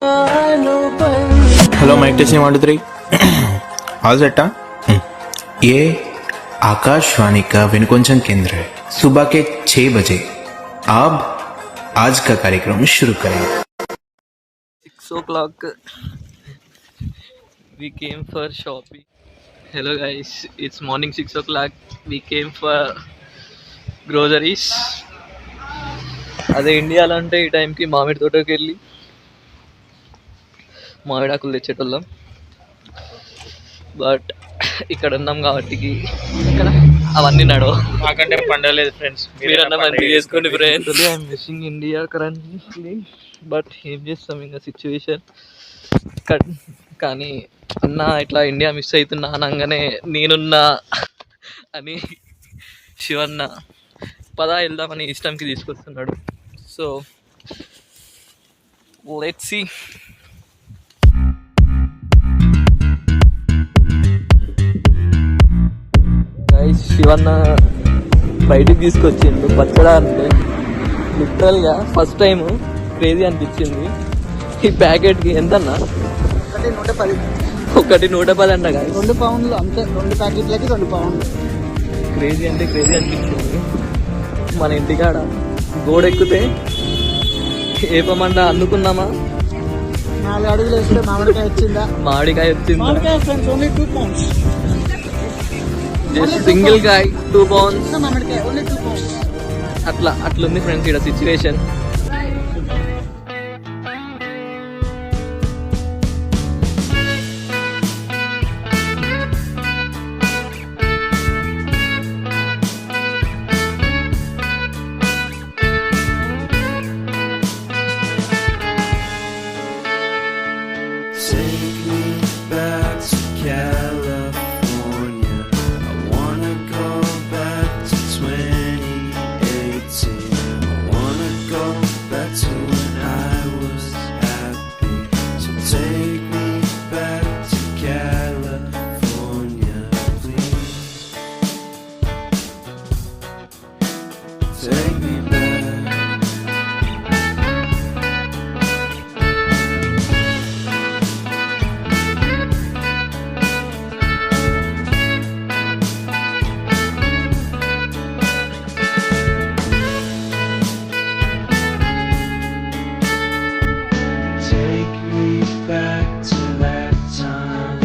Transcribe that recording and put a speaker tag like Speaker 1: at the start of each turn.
Speaker 1: Hello mike testing 1 2 3 all set ये आकाशवाणी का विनकोंचन केंद्र है। सुबह के 6 बजे अब आज का कार्यक्रम शुरू करेंगे।
Speaker 2: 6 o'clock we came for shopping. Hello guys, it's morning 6 o'clock. We came for groceries. అదే ఇండియాలో అంటే ఈ టైంకి మామిడి తోటకి వెళ్ళి మామిడాకులు తెచ్చేటోళ్ళం. బట్ ఇక్కడ ఉన్నాం కాబట్టి ఇక్కడ అవన్నీ నడవు.
Speaker 3: మాకంటే పండలేదు ఫ్రెండ్స్,
Speaker 2: మీరన్నా మంచిగా చేసుకోండి friends. I'm missing India currently, but ఏం చేస్తాం ఇంకా సిచ్యువేషన్. కానీ అన్న ఇట్లా ఇండియా మిస్ అవుతున్నా అనగానే నేనున్నా అని శివన్న పదా వెళ్దామని ఇష్టంకి తీసుకొస్తున్నాడు. So let's see. శివన్న బయటికి తీసుకొచ్చిండు పచ్చడా అంటే లిటరల్గా ఫస్ట్ టైం క్రేజీ అనిపించింది. ఈ ప్యాకెట్కి ఎంతన్నా? ఒకటి 110 అంట కదా,
Speaker 4: 2 పౌండ్లు అంతే. 2 ప్యాకెట్లకి 2 పౌండ్లు.
Speaker 2: క్రేజీ అంటే క్రేజీ అనిపించింది. మన ఇంటికాడ గోడ ఎక్కితే ఏపమంట అందుకున్నామా,
Speaker 4: 4 అడుగులు వేస్తే మామిడికాయ వచ్చిందా?
Speaker 2: మామిడికాయ వచ్చిందా?
Speaker 4: మామిడికాయ friends only 2 pounds.
Speaker 2: Just single కాయ్ 2 pounds.
Speaker 4: మామిడికాయ ఓన్లీ 2 పౌండ్స్.
Speaker 2: అట్లుంది ఫ్రెండ్స్ ఇక్కడ situation.
Speaker 5: Take me back to California. I wanna go back to 2018. I wanna go back to when I was happy. So take me back to California, please. Take me back. Take me back to that time.